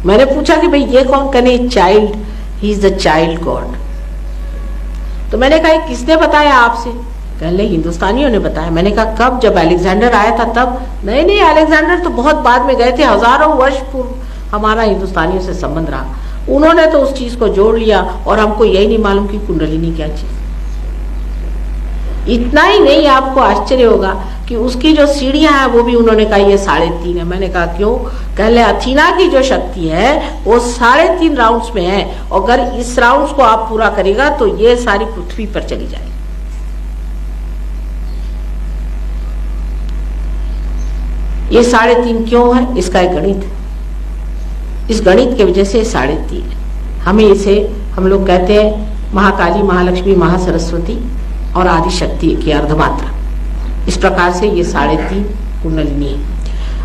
मैंने पूछा कि भाई ये कौन? कहने child, he is the child God. तो मैंने कहा किसने बताया आपसे? कहने हिंदुस्तानियों ने बताया। मैंने कहा कब? जब अलेक्जेंडर आया था तब? नहीं, अलेक्जेंडर तो बहुत बाद में गए थे, हजारों वर्ष पूर्व हमारा हिंदुस्तानियों से संबंध रहा। उन्होंने तो उस चीज को जोड़ लिया और हमको यही नहीं मालूम कि कुंडलिनी क्या चीज। इतना ही नहीं, आपको आश्चर्य होगा कि उसकी जो सीढ़ियां हैं वो भी उन्होंने कहा ये 3.5 है। मैंने कहा क्यों? कहले अथीना की जो शक्ति है वो 3.5 राउंड्स में है, और अगर इस राउंड्स को आप पूरा करेगा तो ये सारी पृथ्वी पर चली जाएगी। ये 3.5 क्यों है? इसका एक गणित है। इस गणित के वजह से 3.5 है। हमें इसे हम लोग कहते हैं महाकाली, महालक्ष्मी, महासरस्वती और आदि शक्ति की अर्धमात्रा। इस प्रकार से ये 3.5 कुंडलिनी है।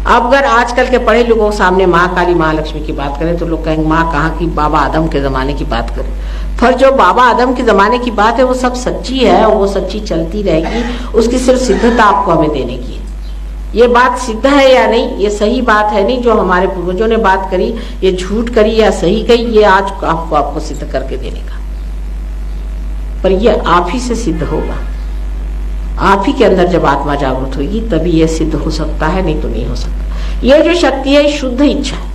अब अगर आजकल के पढ़े लोगों के सामने महाकाली, महालक्ष्मी की बात करें तो लोग कहेंगे माँ कहाँ की, बाबा आदम के जमाने की बात करें। पर जो बाबा आदम के जमाने की बात है वो सब सच्ची है और वो सच्ची चलती रहेगी। उसकी सिर्फ सिद्धता आपको हमें देने की है। ये बात सिद्ध है या नहीं, ये सही बात है नहीं, जो हमारे पूर्वजों ने बात करी ये झूठ करी या सही कही, ये आज आपको सिद्ध करके देने का। पर ये आप ही से सिद्ध होगा। आप ही के अंदर जब आत्मा जागृत होगी तभी यह सिद्ध हो सकता है, नहीं तो नहीं हो सकता। यह जो शक्ति है शुद्ध इच्छा है।